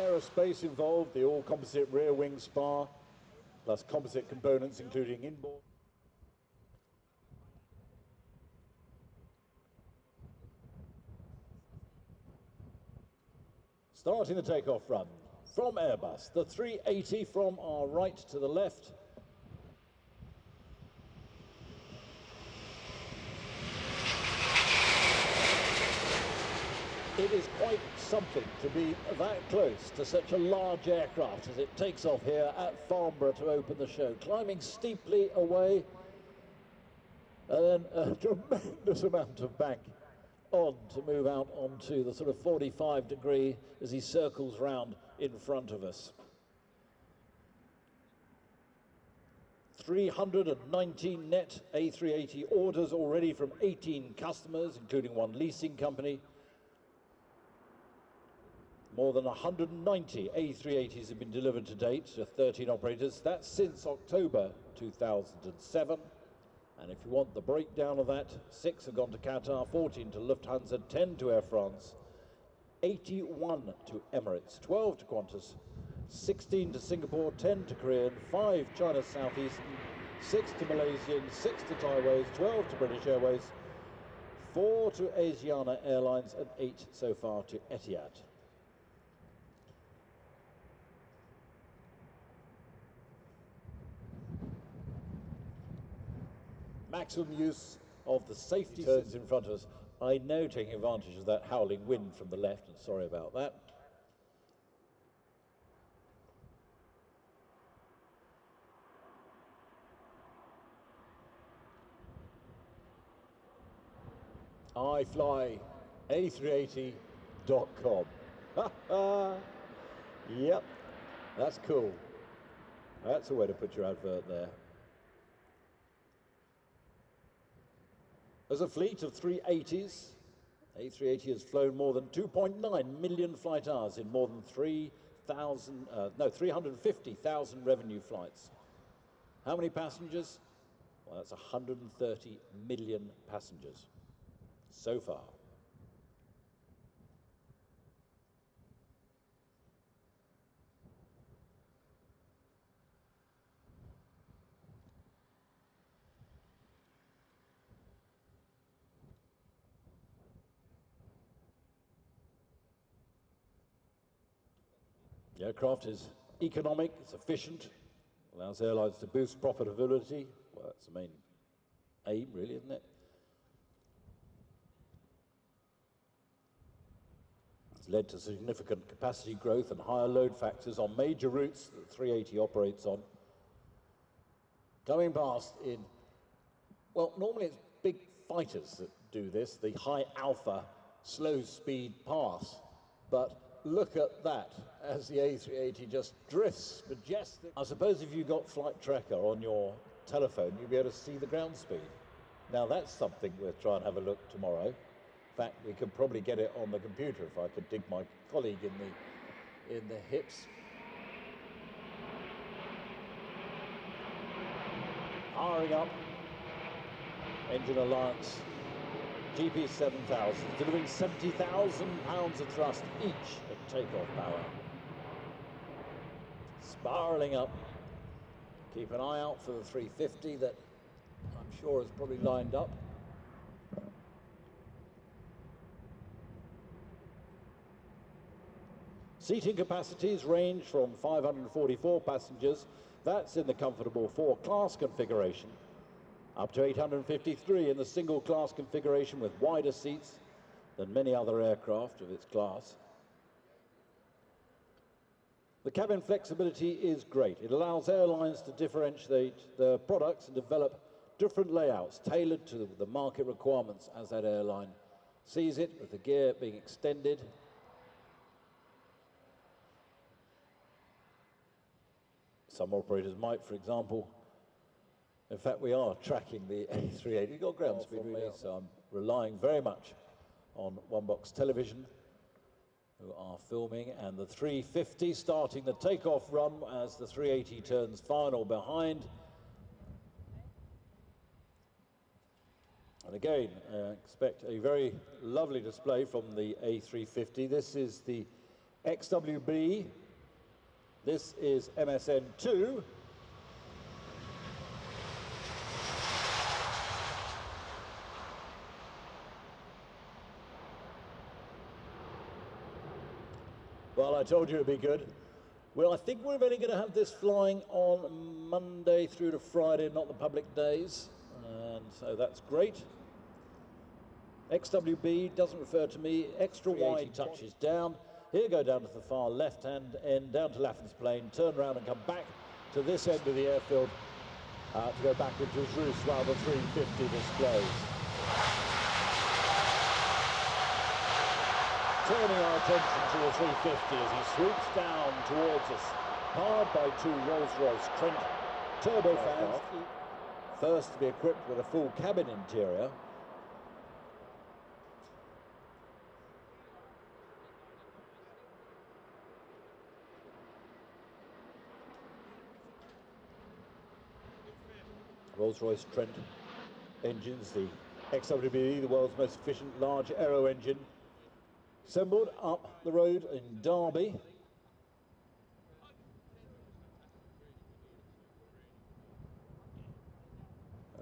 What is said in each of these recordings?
aerospace involved, the all-composite rear wing spar, plus composite components including inboard. Starting the takeoff run from Airbus, the 380 from our right to the left. It is quite something to be that close to such a large aircraft as it takes off here at Farnborough to open the show, climbing steeply away, and then a tremendous amount of bank on to move out onto the sort of 45 degree as he circles round in front of us. 319 net A380 orders already from 18 customers, including one leasing company. More than 190 A380s have been delivered to date to 13 operators. That's since October 2007. And if you want the breakdown of that, 6 have gone to Qatar, 14 to Lufthansa, 10 to Air France, 81 to Emirates, 12 to Qantas, 16 to Singapore, 10 to Korean, 5 China Southeastern, 6 to Malaysian, 6 to Thaiways, 12 to British Airways, 4 to Asiana Airlines, and 8 so far to Etihad. Maximum use of the safety turns in front of us. I know, taking advantage of that howling wind from the left, and sorry about that. iFlyA380.com. Yep, that's cool. That's a way to put your advert there. As a fleet of 380s, A380 has flown more than 2.9 million flight hours in more than 350,000 revenue flights. How many passengers? Well, that's 130 million passengers so far. The aircraft is economic, it's efficient, allows airlines to boost profitability. Well, that's the main aim, really, isn't it? It's led to significant capacity growth and higher load factors on major routes that the 380 operates on. Coming past in, well, normally it's big fighters that do this, the high alpha, slow speed pass, but look at that as the A380 just drifts majestic. I suppose if you got Flight Tracker on your telephone, you'd be able to see the ground speed. Now that's something we'll try and have a look tomorrow. In fact, we could probably get it on the computer if I could dig my colleague in the hips. Powering up, Engine Alliance GP7000, delivering 70,000 pounds of thrust each at takeoff power. Spiralling up. Keep an eye out for the 350 that I'm sure is probably lined up. Seating capacities range from 544 passengers, that's in the comfortable 4-class configuration, up to 853 in the single-class configuration with wider seats than many other aircraft of its class. The cabin flexibility is great. It allows airlines to differentiate their products and develop different layouts tailored to the market requirements as that airline sees it, with the gear being extended. Some operators might, for example, in fact, we are tracking the A380. We've got ground speed really, so I'm relying very much on One Box Television, who are filming, and the 350 starting the takeoff run as the 380 turns final behind. And again, expect a very lovely display from the A350. This is the XWB, this is MSN2. Well, I told you it'd be good. Well, I think we're only going to have this flying on Monday through to Friday, not the public days. And so that's great. XWB doesn't refer to me. Extra wide touches down. Here go down to the far left-hand end, down to Laffon's plane, turn around and come back to this end of the airfield to go back into his roost while the 350 displays. Turning our attention to the 350 as he swoops down towards us, powered by two Rolls-Royce Trent turbofans, first to be equipped with a full cabin interior. Rolls-Royce Trent engines, the XWB, the world's most efficient large aero engine, assembled up the road in Derby.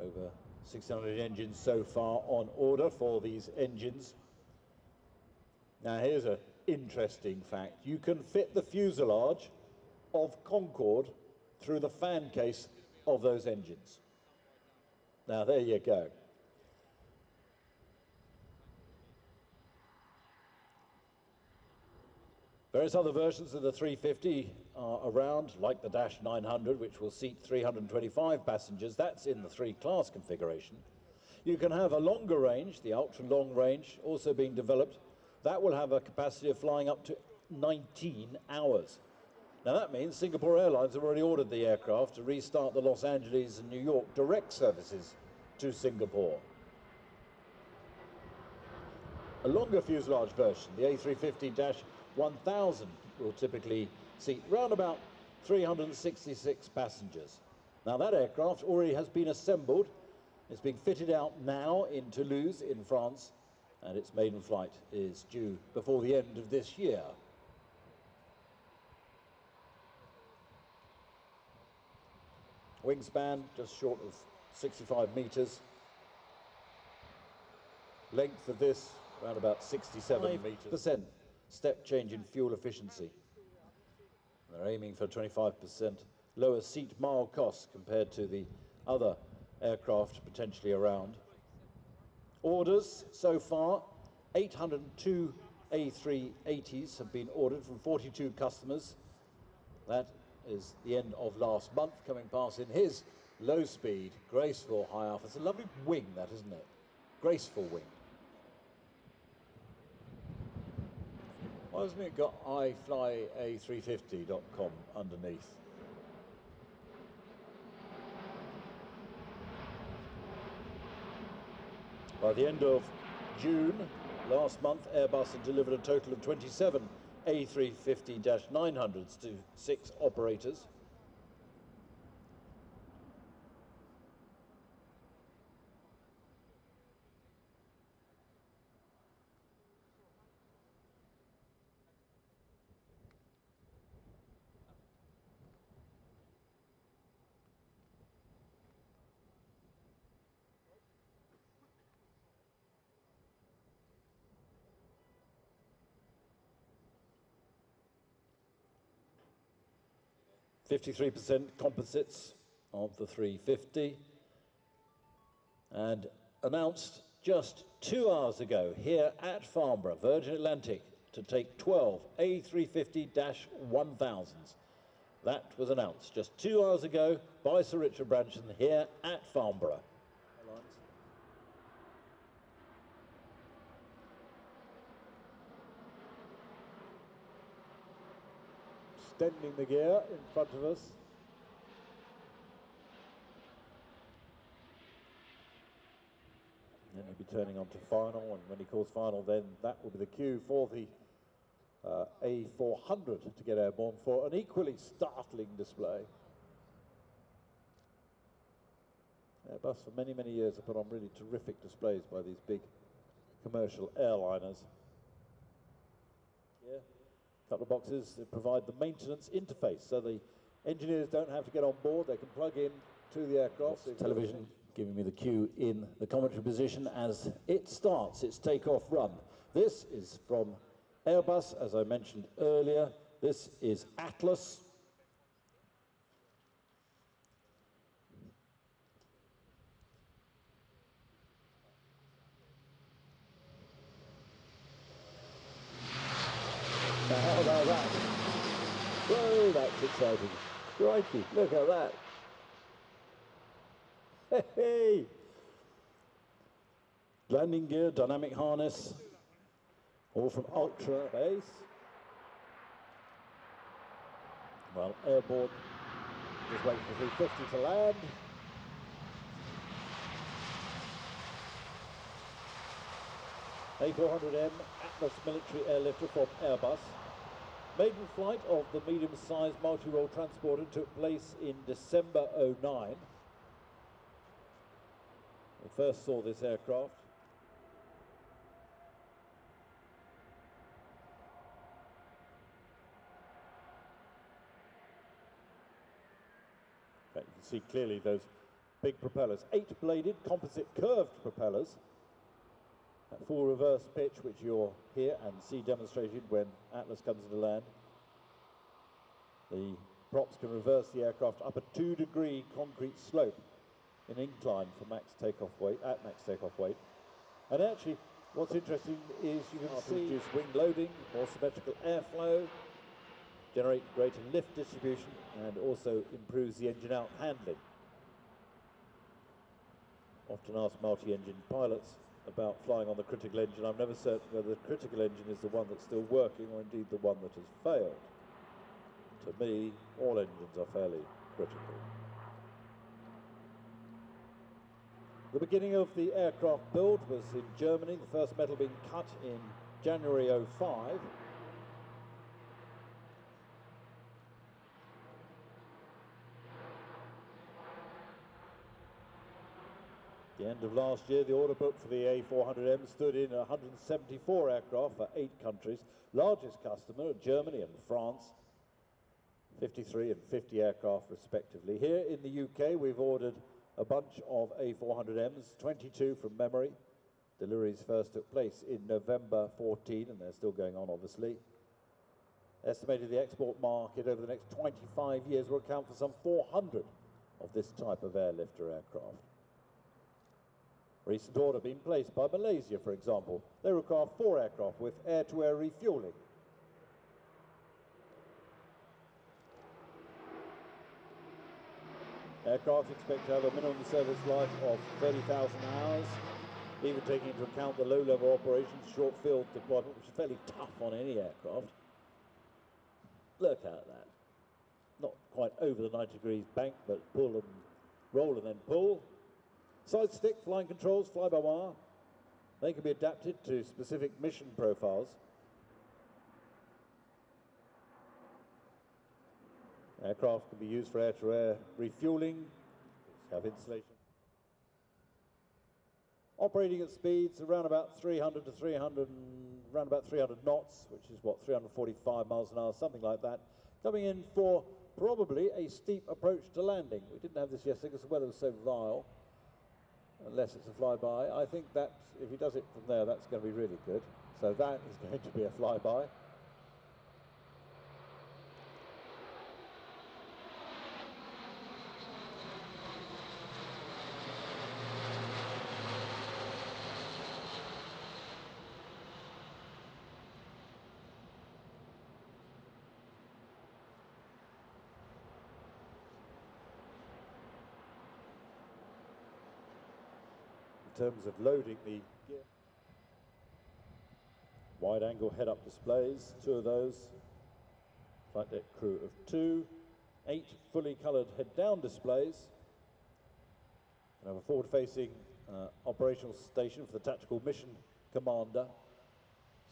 Over 600 engines so far on order for these engines. Now here's an interesting fact. You can fit the fuselage of Concorde through the fan case of those engines. Now there you go. Various other versions of the 350 are around, like the Dash 900, which will seat 325 passengers. That's in the 3-class configuration. You can have a longer range, the ultra-long range, also being developed. That will have a capacity of flying up to 19 hours. Now that means Singapore Airlines have already ordered the aircraft to restart the Los Angeles and New York direct services to Singapore. A longer fuselage version, the A350-1000, will typically seat round about 366 passengers. Now that aircraft already has been assembled. It's being fitted out now in Toulouse in France, and its maiden flight is due before the end of this year. Wingspan just short of 65 meters. Length of this around about 67 meters. Step change in fuel efficiency. They're aiming for 25% lower seat mile costs compared to the other aircraft potentially around. Orders so far, 802 A380s have been ordered from 42 customers. That is the end of last month, coming past in his low-speed, graceful high alpha. It's a lovely wing, that, isn't it? Graceful wing. Why hasn't it got iflya350.com underneath? By the end of June last month, Airbus had delivered a total of 27 A350-900s to 6 operators. %, composites of the 350, and announced just 2 hours ago here at Farnborough, Virgin Atlantic, to take 12 A350-1000s. That was announced just 2 hours ago by Sir Richard Branson here at Farnborough. Extending the gear in front of us. Then he'll be turning on to final, and when he calls final, then that will be the cue for the A400 to get airborne for an equally startling display. Airbus for many, many years have put on really terrific displays by these big commercial airliners. Yeah. couple of boxes that provide the maintenance interface, so the engineers don't have to get on board. They can plug in to the aircraft. Television giving me the cue in the commentary position as it starts its takeoff run. This is from Airbus, as I mentioned earlier. This is Atlas. Now, how about that? Whoa, that's exciting. Crikey, look at that. Hey! Landing gear, dynamic harness, all from Ultra Base. Well, airborne, just wait for 350 to land. A400M Atlas military airlifter from Airbus. Maiden flight of the medium-sized multi-role transporter took place in December '09. We first saw this aircraft. You can see clearly those big propellers, 8-bladed composite curved propellers. That full reverse pitch, which you'll hear and see demonstrated when Atlas comes into land. The props can reverse the aircraft up a 2-degree concrete slope in incline for max takeoff weight, at max takeoff weight. And actually, what's interesting is you can see reduce wing loading, more symmetrical airflow, generate greater lift distribution, and also improves the engine out handling. Often ask multi-engine pilots about flying on the critical engine. I'm never certain whether the critical engine is the one that's still working or indeed the one that has failed. To me, all engines are fairly critical. The beginning of the aircraft build was in Germany, the first metal being cut in January '05. At the end of last year, the order book for the A400M stood in 174 aircraft for 8 countries. Largest customer, Germany and France, 53 and 50 aircraft respectively. Here in the UK, we've ordered a bunch of A400Ms, 22 from memory. Deliveries first took place in November 14, and they're still going on, obviously. Estimated the export market over the next 25 years will account for some 400 of this type of airlifter aircraft. Recent order being placed by Malaysia, for example. They require 4 aircraft with air-to-air refueling. Aircraft expect to have a minimum service life of 30,000 hours, even taking into account the low-level operations, short field deployment, which is fairly tough on any aircraft. Look at that. Not quite over the 90 degrees bank, but pull and roll and then pull. Side stick, flying controls, fly-by-wire. They can be adapted to specific mission profiles. Aircraft can be used for air-to-air refueling, have insulation. Operating at speeds around about 300 knots, which is what, 345 miles an hour, something like that. Coming in for probably a steep approach to landing. We didn't have this yesterday because the weather was so vile, unless it's a flyby. I think that if he does it from there, that's going to be really good. So that is going to be a flyby. In terms of loading the gear, wide angle head-up displays, 2 of those, flight deck crew of 2, 8 fully coloured head-down displays, and have a forward-facing operational station for the tactical mission commander.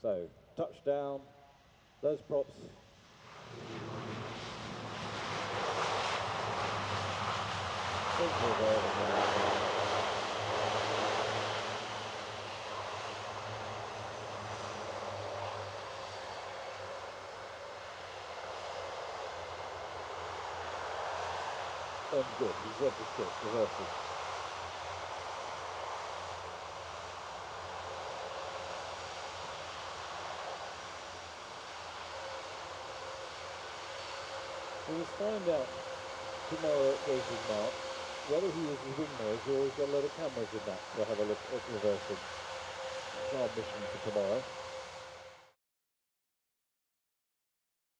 So, touchdown, those props. And good, he's read the script, reversing. We will find out tomorrow at gauging mark whether he uses wing mirrors or he's got a load of cameras in that to have a look at reversing. That's our mission for tomorrow.